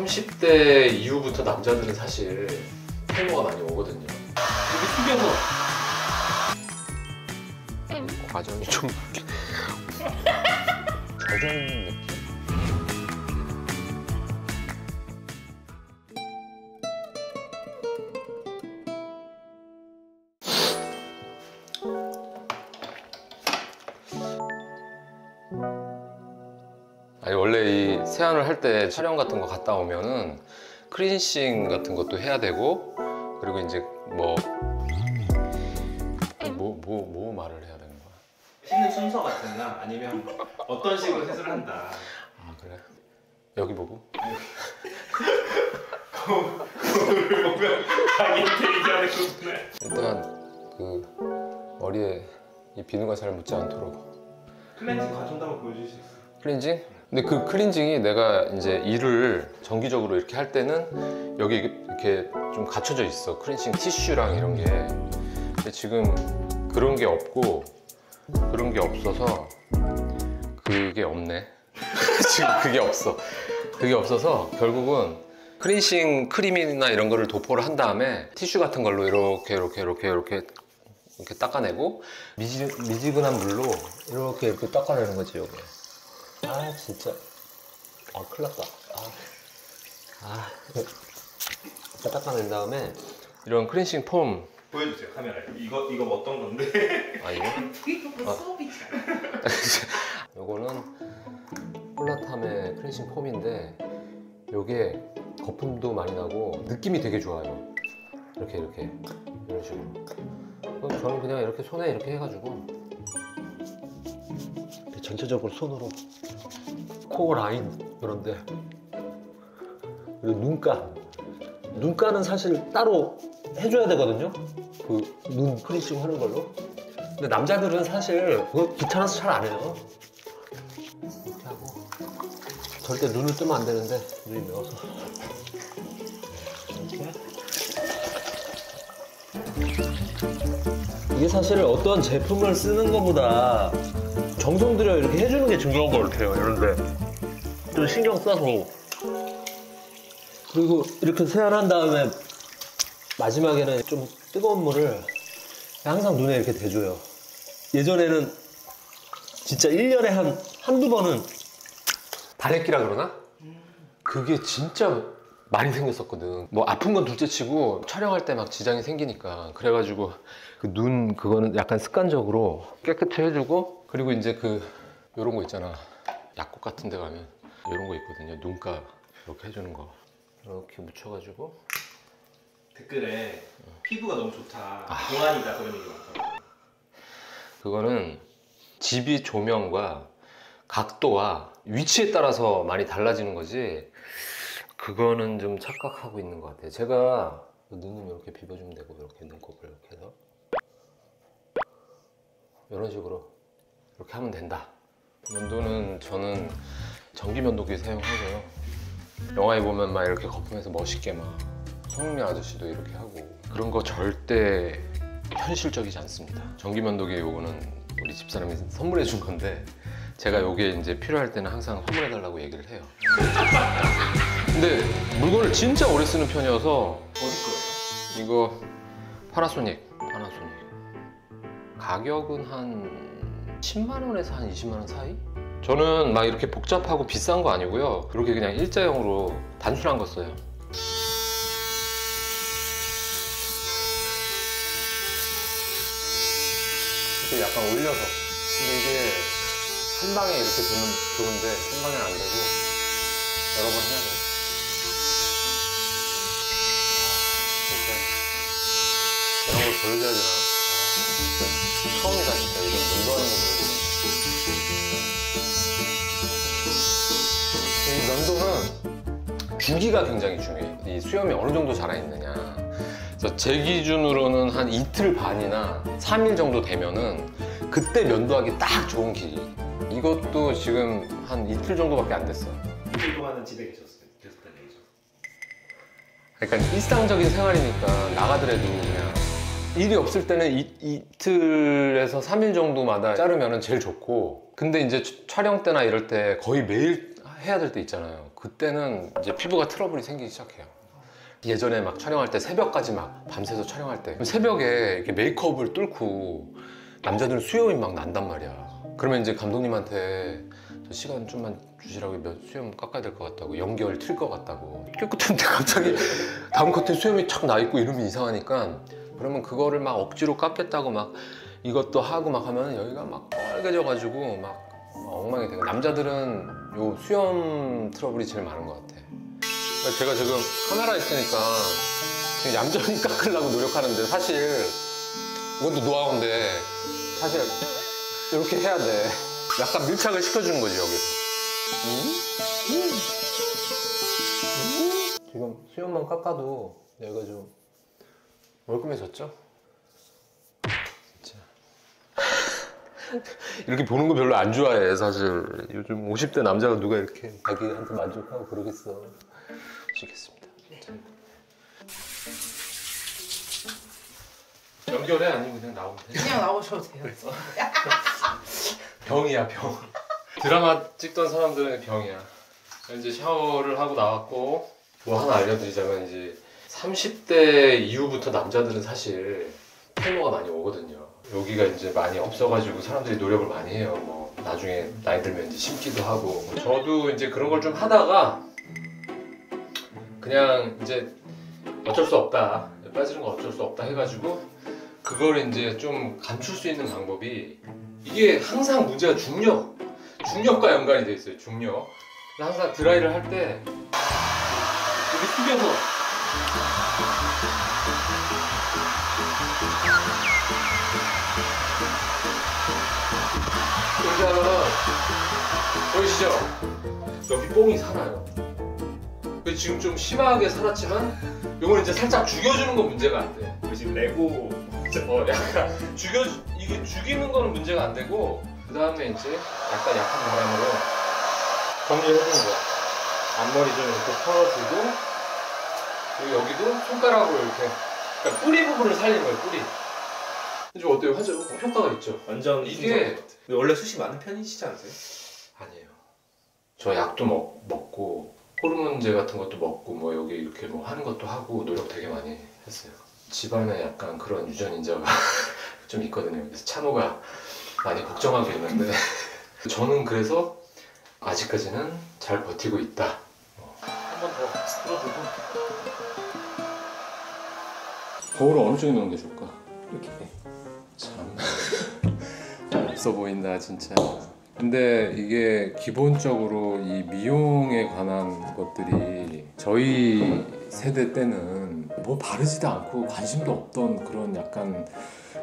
30대 이후부터 남자들은 사실 탈모가 많이 오거든요. 여기 숙여서 과정이 좀 젖어 있는 느낌? 아니 원래 이 세안을 할 때 촬영 같은 거 갔다 오면은 클렌싱 같은 것도 해야 되고, 그리고 이제 뭐 말을 해야 되는 거야? 씻는 순서 같은가? 아니면 어떤 식으로 세수를 한다. 아 그래? 여기 보고? 거울을 보면 자기한테 얘기하는 거구나. 일단 그 머리에 이 비누가 잘 묻지 않도록 클렌징 과정도 한번 보여주실 수 있어요? 클렌징? 근데 그 클렌징이 내가 이제 일을 정기적으로 이렇게 할 때는 여기 이렇게 좀 갖춰져 있어. 클렌징 티슈랑 이런 게. 근데 지금 그런 게 없고, 그런 게 없어서 그게 없네. 지금 그게 없어. 그게 없어서 결국은 클렌징 크림이나 이런 거를 도포를 한 다음에 티슈 같은 걸로 이렇게 닦아내고, 미지근한 물로 이렇게 닦아내는 거지 여기. 아 진짜 큰일 났다. 이렇게 닦아낸 다음에 이런 클렌징 폼 보여주세요 카메라에. 이거 뭐 어떤 건데? 이거 수업이잖아. 요거는 폴라탐의 클렌징 폼인데 요게 거품도 많이 나고 느낌이 되게 좋아요. 이렇게 이런 식으로. 저는 그냥 이렇게 손에 이렇게 해가지고 전체적으로 손으로 코 라인 이런데, 그리고 눈가는 사실 따로 해줘야 되거든요. 그 눈 클렌징 하는 걸로. 근데 남자들은 사실 그거 귀찮아서 잘 안 해요. 이렇게 하고 절대 눈을 뜨면 안 되는데 눈이 매워서 이렇게. 이게 사실 어떤 제품을 쓰는 것보다 정성 들여 이렇게 해주는 게 중요한 것 같아요. 이런데 좀 신경 써서. 그리고 이렇게 세안한 다음에 마지막에는 좀 뜨거운 물을 항상 눈에 이렇게 대줘요. 예전에는 진짜 1년에 한두 번은 다래끼라 그러나? 그게 진짜 많이 생겼었거든. 뭐 아픈 건 둘째치고 촬영할 때 막 지장이 생기니까. 그래가지고 그 눈 그거는 약간 습관적으로 깨끗이 해주고, 그리고 이제 요런 거 있잖아. 약국 같은 데 가면 요런 거 있거든요. 눈가 이렇게 해주는 거 이렇게 묻혀가지고. 댓글에 피부가 너무 좋다, 동안이다 그런 얘기 많더라고요. 그거는 집이 조명과 각도와 위치에 따라서 많이 달라지는 거지, 그거는 좀 착각하고 있는 것 같아요. 제가 눈은 이렇게 비벼주면 되고, 이렇게 눈곱을 이렇게 해서 이런 식으로 이렇게 하면 된다. 면도는 저는 전기 면도기 사용하고요. 영화에 보면 막 이렇게 거품해서 멋있게 막 손흥민 아저씨도 이렇게 하고, 그런 거 절대 현실적이지 않습니다. 전기 면도기 요거는 우리 집사람이 선물해 준 건데, 제가 요게 이제 필요할 때는 항상 선물해 달라고 얘기를 해요. 근데 물건을 진짜 오래 쓰는 편이어서. 어디 거예요? 이거 파나소닉. 가격은 한 10만 원에서 한 20만 원 사이? 저는 막 이렇게 복잡하고 비싼 거 아니고요. 그렇게 그냥 일자형으로 단순한 거 써요. 이렇게 약간 올려서. 근데 이게 한 방에 이렇게 되면 좋은데 한 방에 안 되고 여러 번 해야 돼요. 이런 걸 보여줘야 되나? 처음이다 진짜. 이런 면도하는 거 보여주는. 이 면도는 주기가 굉장히 중요해. 이 수염이 어느 정도 자라있느냐. 그래서 제 기준으로는 한 이틀 반이나 3일 정도 되면은 그때 면도하기 딱 좋은 길이. 이것도 지금 한 이틀 정도밖에 안 됐어. 이틀 동안은 집에 계셨다는 얘기죠. 그러니까 일상적인 생활이니까 나가더라도 그냥 일이 없을 때는 이틀에서 3일 정도마다 자르면 제일 좋고, 근데 이제 촬영 때나 이럴 때 거의 매일 해야 될 때 있잖아요. 그때는 이제 피부가 트러블이 생기기 시작해요. 예전에 막 촬영할 때 새벽까지 막 밤새서 촬영할 때 새벽에 이렇게 메이크업을 뚫고 남자들은 수염이 막 난단 말이야. 그러면 이제 감독님한테 저 시간 좀만 주시라고, 몇 수염 깎아야 될 것 같다고, 연결 틀 것 같다고. 깨끗한데 갑자기 다음 커튼 수염이 착 나 있고 이러면 이상하니까, 그러면 그거를 막 억지로 깎겠다고 막 이것도 하고 막 하면 여기가 막 빨개져 가지고 막 엉망이 되고. 남자들은 요 수염 트러블이 제일 많은 것 같아. 그러니까 제가 지금 카메라 있으니까 그냥 얌전히 깎으려고 노력하는데, 사실 이것도 노하우인데 사실 이렇게 해야 돼. 약간 밀착을 시켜주는 거지 여기서. 지금 수염만 깎아도 여기가 좀 멀끔해졌죠? 진짜 이렇게 보는 거 별로 안 좋아해 사실. 요즘 50대 남자가 누가 이렇게 자기한테 만족하고 그러겠어. 보시겠습니다. 네. 연결해? 아니면 그냥 나오면 돼? 그냥 나오셔도 돼요. 병이야 병. 드라마 찍던 사람들은 병이야. 이제 샤워를 하고 나왔고, 뭐 하나 알려드리자면, 이제 30대 이후부터 남자들은 사실 탈모가 많이 오거든요. 여기가 이제 많이 없어가지고 사람들이 노력을 많이 해요. 뭐 나중에 나이 들면 이제 심기도 하고. 저도 이제 그런 걸 좀 하다가 그냥 이제 어쩔 수 없다, 빠지는 건 어쩔 수 없다 해가지고 그걸 이제 좀 감출 수 있는 방법이, 이게 항상 문제가 중력과 연관이 돼 있어요. 중력. 항상 드라이를 할 때 이렇게 숙여서 이렇게 하면은 보이시죠? 여기 뽕이 살아요. 지금 좀 심하게 살았지만 요건 이제 살짝 죽여주는 건 문제가 안 돼. 지금 레고 약간 이게 죽이는 거는 문제가 안 되고, 그 다음에 이제 약간 약한 바람으로 정리해주는 거야. 앞머리 좀 이렇게 털어주고, 그리고 여기도 손가락으로 이렇게, 그러니까 뿌리 부분을 살리는 거예요. 뿌리. 좀 어때요? 효과가 있죠? 완전 이게 원래 숱이 많은 편이시지 않으세요? 아니에요. 저 약도 먹고 호르몬제 같은 것도 먹고, 뭐 여기 이렇게 뭐 하는 것도 하고 노력 되게 많이 했어요. 집안에 약간 그런 유전인자가 좀 있거든요. 그래서 찬호가 많이 걱정하고 있는데 저는 그래서 아직까지는 잘 버티고 있다. 한 번 더 풀어주고. 거울을 어느 쪽에 놓는 게 좋을까? 이렇게. 참 없어 보인다 진짜. 근데 이게 기본적으로 이 미용에 관한 것들이 저희 세대 때는 뭐 바르지도 않고 관심도 없던 그런 약간,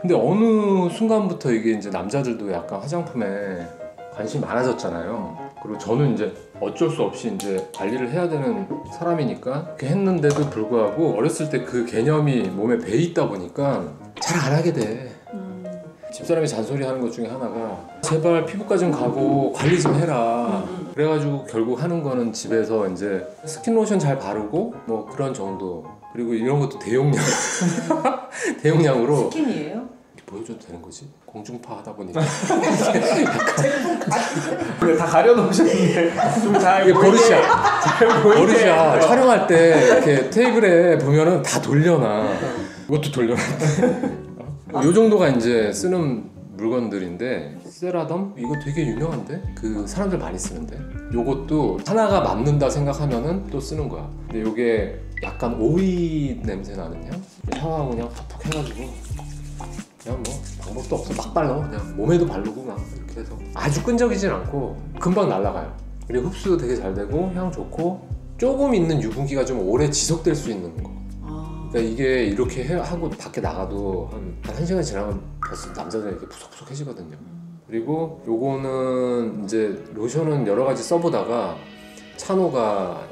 근데 어느 순간부터 이게 이제 남자들도 약간 화장품에 관심이 많아졌잖아요. 그리고 저는 이제 어쩔 수 없이 이제 관리를 해야 되는 사람이니까 그렇게 했는데도 불구하고 어렸을 때 그 개념이 몸에 배 있다 보니까 잘 안 하게 돼. 집사람이 잔소리 하는 것 중에 하나가, 제발 피부과 좀 가고 관리 좀 해라. 그래가지고 결국 하는 거는 집에서 이제 스킨로션 잘 바르고 뭐 그런 정도. 그리고 이런 것도 대용량 대용량으로. 스킨이에요? 보여줘도 되는 거지? 공중파 하다 보니까 다 가려놓으셨는데 좀잘 버릇이야. 버릇이야. 촬영할 때 이렇게 테이블에 보면은 다 돌려놔. 이것도 돌려놔. 요 정도가 이제 쓰는 물건들인데, 세라덤 이거 되게 유명한데, 그 사람들 많이 쓰는데, 요것도 하나가 맞는다 생각하면은 또 쓰는 거야. 근데 요게 약간 오이 냄새 나는 향? 샤워하고 그냥 팍팍 해가지고 그냥 뭐 방법도 없어. 막 발라. 그냥 몸에도 바르고 막 이렇게 해서 아주 끈적이진 않고 금방 날아가요. 그리고 흡수도 되게 잘 되고 향 좋고, 조금 있는 유분기가 좀 오래 지속될 수 있는 거. 그러니까 이게 이렇게 하고 밖에 나가도 한 1시간 지나면 벌써 남자들 이렇게 푸석푸석해지거든요. 그리고 요거는 이제 로션은 여러 가지 써보다가 찬호가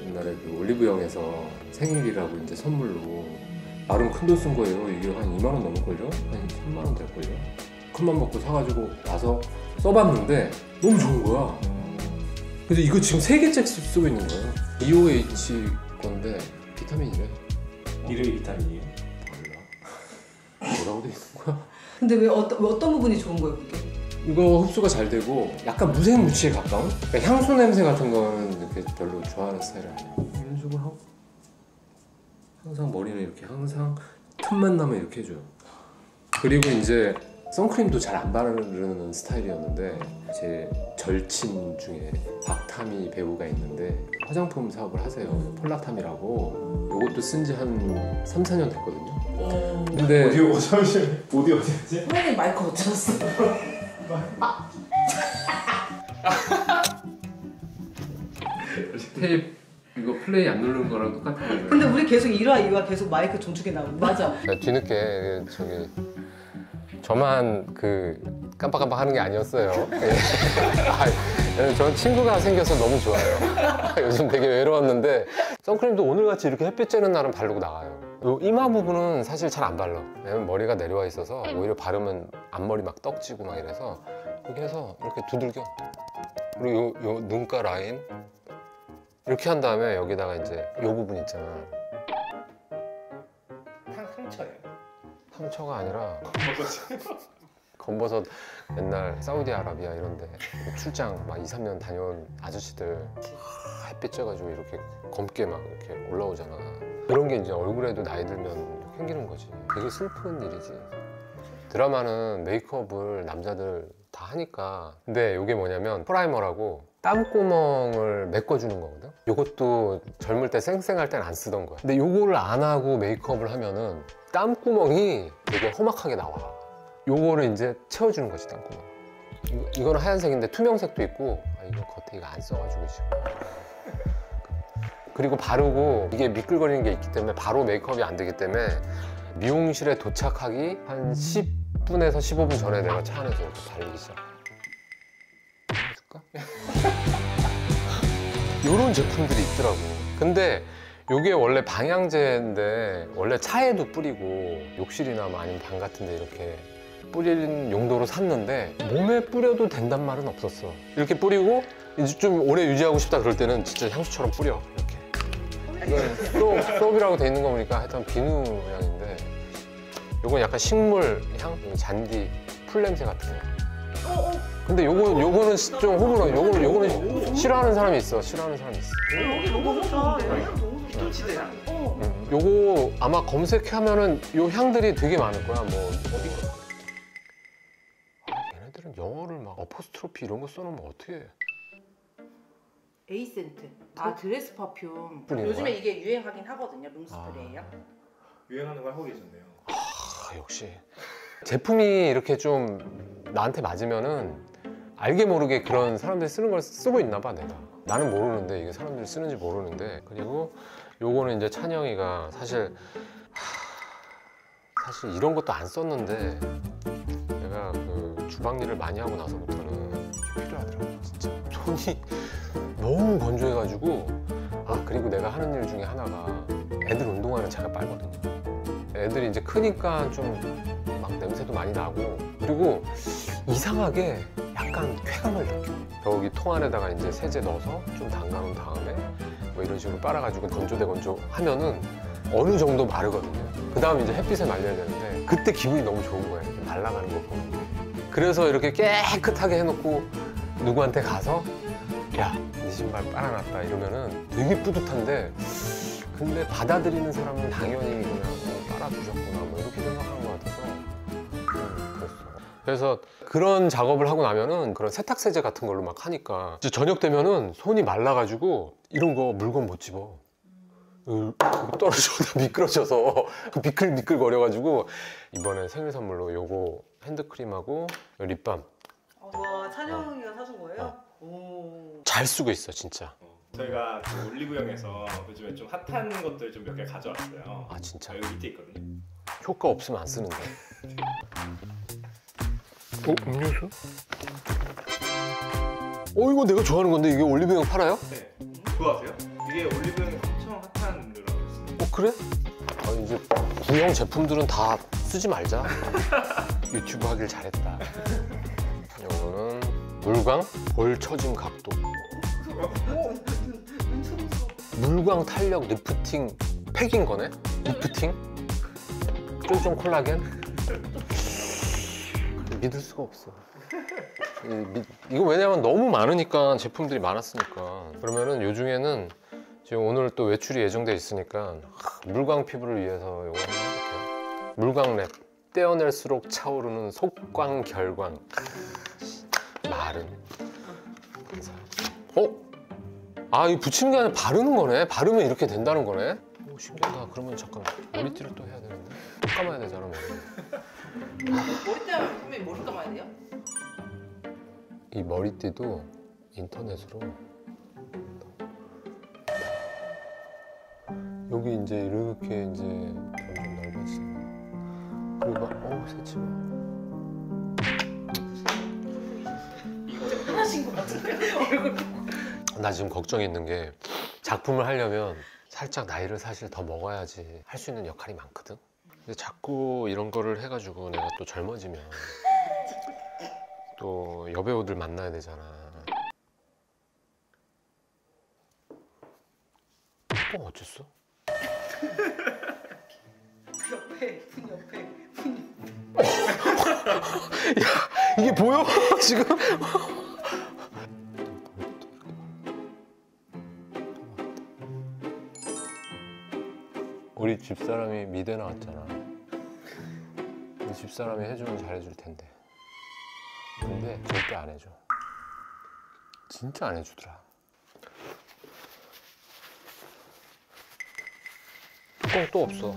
옛날에 그 올리브영에서 생일이라고 이제 선물로 나름 큰 돈 쓴 거예요. 이게 한 2만 원 넘을걸요? 한 3만 원 될걸요? 큰맘 먹고 사가지고 와서 써봤는데 너무 좋은 거야. 근데 이거 지금 3개째 쓰고 있는 거예요. EOH 건데 비타민이래. 이름이 비타민이에요? 몰라. 뭐라고 돼 있는 거야? 근데 왜 어떤 부분이 좋은 거예요 그게? 이거 흡수가 잘 되고 약간 무색무취에 가까운? 그러니까 향수 냄새 같은 거는 이렇게 별로 좋아하는 스타일이 아니에요. 이런 식으로 하고 항상 머리는 이렇게 항상 틈만 나면 이렇게 해줘요. 그리고 이제 선크림도 잘 안 바르는 스타일이었는데 제 절친 중에 박타미 배우가 있는데 화장품 사업을 하세요. 폴라탐이라고. 요것도 쓴 지 한 3, 4년 됐거든요. 근데 어디 잠시만 어디 어디지? 선생님 마이크 못 찾았어. 테이프 이거 플레이 안 누르는 거랑 똑같은 거예요. 근데 우리 계속 1화, 2화 계속 마이크 종축에 나오는데. 맞아. 뒤늦게 저기 저만 그 깜빡깜빡하는 게 아니었어요. 전 친구가 생겨서 너무 좋아요. 요즘 되게 외로웠는데 선크림도 오늘같이 이렇게 햇빛 쬐는 날은 바르고 나가요. 요 이마 부분은 사실 잘 안 발라. 왜냐면 머리가 내려와 있어서 오히려 바르면 앞머리 막 떡지고 막 이래서 이렇게 해서 이렇게 두들겨. 그리고 요 눈가 라인 이렇게 한 다음에 여기다가 이제 요 부분 있잖아. 상처예요. 상처가 아니라 검버섯 옛날 사우디아라비아 이런데 출장 막 2, 3년 다녀온 아저씨들 햇빛 쬐가지고 이렇게 검게 막 이렇게 올라오잖아. 그런 게 이제 얼굴에도 나이 들면 생기는 거지. 되게 슬픈 일이지. 드라마는 메이크업을 남자들 다 하니까. 근데 이게 뭐냐면 프라이머라고 땀구멍을 메꿔주는 거거든. 이것도 젊을 때 쌩쌩할 땐 안 쓰던 거야. 근데 이거를 안 하고 메이크업을 하면은 땀구멍이 되게 험악하게 나와. 요거를 이제 채워주는 거지, 땀구멍. 이거는 하얀색인데 투명색도 있고. 이거 겉에 이거 안 써가지고 지금. 그리고 바르고 이게 미끌거리는 게 있기 때문에 바로 메이크업이 안 되기 때문에 미용실에 도착하기 한 10분에서 15분 전에 내가 차 안에서 이렇게 바르기 시작. 해줄까? 요런 제품들이 있더라고. 근데 요게 원래 방향제인데 원래 차에도 뿌리고 욕실이나 뭐 아니면 방 같은 데 이렇게 뿌리는 용도로 샀는데 몸에 뿌려도 된단 말은 없었어. 이렇게 뿌리고 이제 좀 오래 유지하고 싶다 그럴 때는 진짜 향수처럼 뿌려. 이렇게. 이건 소업이라고 돼 있는 거 보니까 하여튼 비누 향인데 요건 약간 식물 향? 잔디 풀 냄새 같은 거. 근데 요거는 좀 호불호. 요거는 싫어하는 사람이 있어. 싫어하는 사람이 있어. 여기 너무 좋은데? 너무 좋다. 피톤치드향. 요거 아마 검색하면은 요 향들이 되게 많을 거야. 뭐 어딘가. 얘네들은 영어를 막 어포스트로피 이런 거 써놓으면 어떻게 해? 에이센트. 아, 드레스 퍼퓸. 뿌리는 요즘에 거야? 이게 유행하긴 하거든요. 룸스프레이요. 유행하는 걸 하고 계셨네요. 역시 제품이 이렇게 좀 나한테 맞으면은 알게 모르게 그런 사람들이 쓰는 걸 쓰고 있나 봐. 내가 나는 모르는데 이게 사람들이 쓰는지 모르는데. 그리고 요거는 이제 찬영이가 사실 이런 것도 안 썼는데 내가 그 주방 일을 많이 하고 나서부터는 필요하더라고. 진짜 손이 너무 건조해가지고. 그리고 내가 하는 일 중에 하나가 애들 운동화는 제가 빨거든요. 애들이 이제 크니까 좀 막 냄새도 많이 나고, 그리고 이상하게 약간 쾌감을 느껴. 여기 통 안에다가 이제 세제 넣어서 좀 담가놓은 다음에 뭐 이런 식으로 빨아가지고 건조 하면은 어느 정도 마르거든요. 그 다음 이제 햇빛에 말려야 되는데 그때 기분이 너무 좋은 거예요. 이렇게 말라가는 거 보면. 그래서 이렇게 깨끗하게 해놓고 누구한테 가서 야, 네 신발 빨아놨다 이러면은 되게 뿌듯한데, 근데 받아들이는 사람은 당연히 그냥 빨아주셨구나 뭐 이렇게 생각하는 것 같아서 그랬어. 그래서 그런 작업을 하고 나면은 그런 세탁세제 같은 걸로 막 하니까 이제 저녁 되면은 손이 말라가지고 이런 거 물건 못 집어. 떨어져서 미끄러져서 미끌미끌 거려가지고 이번에 생일 선물로 요거 핸드크림하고 립밤 와, 찬영이가 사준 거예요? 오. 잘 쓰고 있어 진짜. 저희가 그 올리브영에서 요즘에 좀 핫한 것들 좀 몇 개 가져왔어요. 아 진짜? 여기 밑에 있거든요. 효과 없으면 안 쓰는데. 음료수? 이거 내가 좋아하는 건데 이게 올리브영 팔아요? 네. 좋아하세요? 이게 올리브영에 엄청 핫한 음료라고 있습니다. 그래? 이제 구형 제품들은 다 쓰지 말자. 유튜브 하길 잘했다. 이거는 물광 볼 처짐 각도. 물광 탄력 리프팅 팩인 거네? 리프팅? 쫄쫄 콜라겐? 믿을 수가 없어. 이거 왜냐면 너무 많으니까 제품들이 많았으니까. 그러면은 요 중에는 지금 오늘 또 외출이 예정돼 있으니까 물광 피부를 위해서 이거 한번 해볼게요. 물광랩 떼어낼수록 차오르는 속광 결광 마른 아 이거 붙이는 게 아니라 바르는 거네. 바르면 이렇게 된다는 거네. 오, 신기하다. 그러면 잠깐 머리띠를 또 해야 되는데 또 감아야 되잖아 머리. 머리띠 하면 선배님 머리 감아야 돼요? 이 머리띠도 인터넷으로 여기 이제 이렇게 이제 점점 넓어지잖아. 그리고 막 새치마. 하신 것 같은데 얼굴. 나 지금 걱정이 있는 게 작품을 하려면 살짝 나이를 사실 더 먹어야지 할 수 있는 역할이 많거든. 근데 자꾸 이런 거를 해가지고 내가 또 젊어지면 또 여배우들 만나야 되잖아. 어 어쨌어? 분 옆에. 야 이게 보여? 지금? 우리 집사람이 미대 나왔잖아. 우리 집사람이 해주면 잘해줄 텐데. 근데 절대 안 해줘. 진짜 안 해주더라. 뚜껑 또 없어.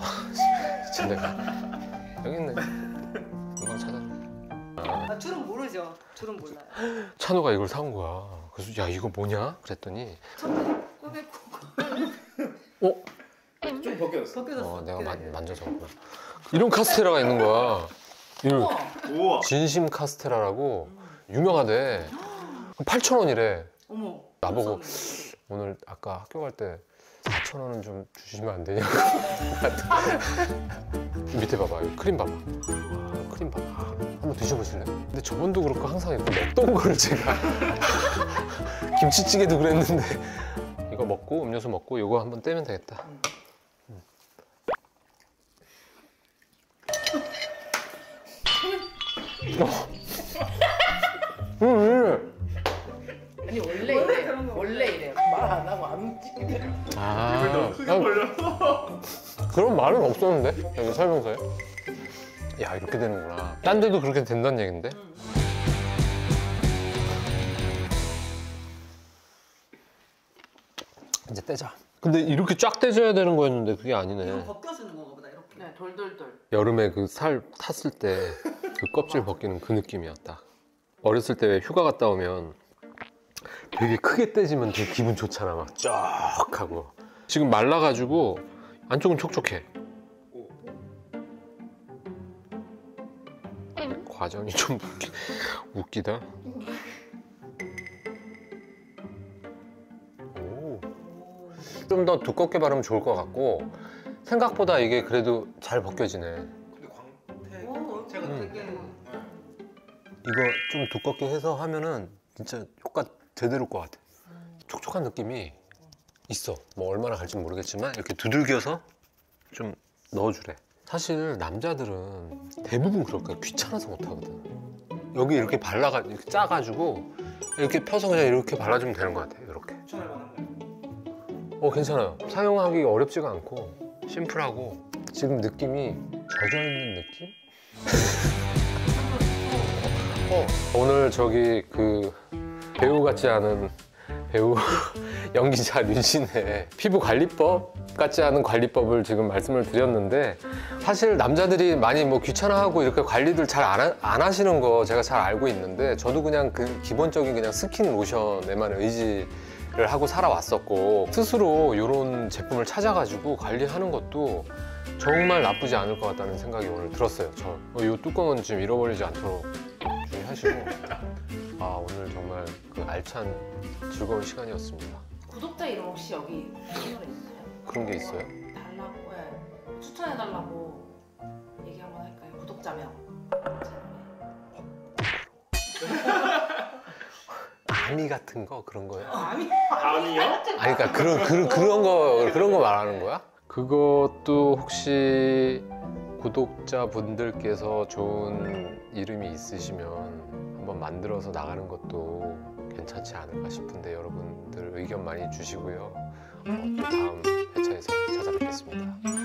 진짜 내가 여기 있네. 금방 찾아줘. 아 줄은 모르죠. 줄은 몰라요. 찬호가 이걸 사온 거야. 그래서 야 이거 뭐냐? 그랬더니 첫째 꼬매고 어? 좀 벗겨졌어. 벗겨졌어. 내가 만져서 그렇구나. 이런 카스테라가 있는 거야. 이런 우와. 우와. 진심 카스테라라고 유명하대. 8,000원이래. 어머. 나보고 감사합니다. 오늘 아까 학교 갈 때 4,000원은 좀 주시면 안 되냐고. 밑에 봐봐. 여기 크림 봐봐. 크림 봐봐. 한번 드셔보실래요? 근데 저번도 그렇고 항상 이렇게 먹던 거를 제가 김치찌개도 그랬는데 이거 먹고 음료수 먹고 이거 한번 떼면 되겠다. 아니 원래 이래. 원래 이래. 말 안 하고 안 움직이네. 아, 크게 벌려. 그런 말은 없었는데 여기 설명서에. 야 이렇게 되는구나. 딴 데도 그렇게 된다는 얘긴데. 이제 떼자. 근데 이렇게 쫙 떼줘야 되는 거였는데 그게 이거 아니네. 벗겨주는 건가 보다 이렇게. 네, 돌돌돌. 여름에 그 살 탔을 때 그 껍질 벗기는 그 느낌이야 딱. 어렸을 때 왜 휴가 갔다 오면 되게 크게 떼지면 되게 기분 좋잖아. 막 쫙 하고. 지금 말라가지고 안쪽은 촉촉해. 과정이 좀 웃기다. 좀 더 두껍게 바르면 좋을 것 같고 생각보다 이게 그래도 잘 벗겨지네. 근데 광택 오, 제가 되게. 이거 좀 두껍게 해서 하면은 진짜 효과 제대로일 것 같아. 촉촉한 느낌이 있어. 뭐 얼마나 갈지 모르겠지만 이렇게 두들겨서 좀 넣어주래. 사실 남자들은 대부분 그럴 거야. 귀찮아서 못하거든. 여기 이렇게 발라가 이렇게 짜가지고 이렇게 펴서 그냥 이렇게 발라주면 되는 것 같아. 이렇게. 추천할 만한가요? 괜찮아요. 사용하기 어렵지가 않고 심플하고 지금 느낌이 젖어있는 느낌? 오늘 저기 그 배우 같지 않은 배우 연기자 류진의 피부 관리법 같지 않은 관리법을 지금 말씀을 드렸는데 사실 남자들이 많이 뭐 귀찮아하고 이렇게 관리들 잘 안 하시는 거 제가 잘 알고 있는데 저도 그냥 그 기본적인 그냥 스킨 로션에만 의지를 하고 살아왔었고 스스로 이런 제품을 찾아가지고 관리하는 것도 정말 나쁘지 않을 것 같다는 생각이 오늘 들었어요. 이 뚜껑은 지금 잃어버리지 않도록 주의하시고 오늘 정말 그 알찬 즐거운 시간이었습니다. 구독자 이름 혹시 여기 채널에 있어요? 그런 게 있어요? 달라고 해. 추천해달라고 얘기 한번 할까요? 구독자명 채널에. 아미 같은 거 그런 거요? 아니 아니요? 아니 그러니까 그런 거 말하는 거야? 그것도 혹시 구독자분들께서 좋은 이름이 있으시면 한번 만들어서 나가는 것도 괜찮지 않을까 싶은데 여러분들 의견 많이 주시고요. 또 다음 회차에서 찾아뵙겠습니다.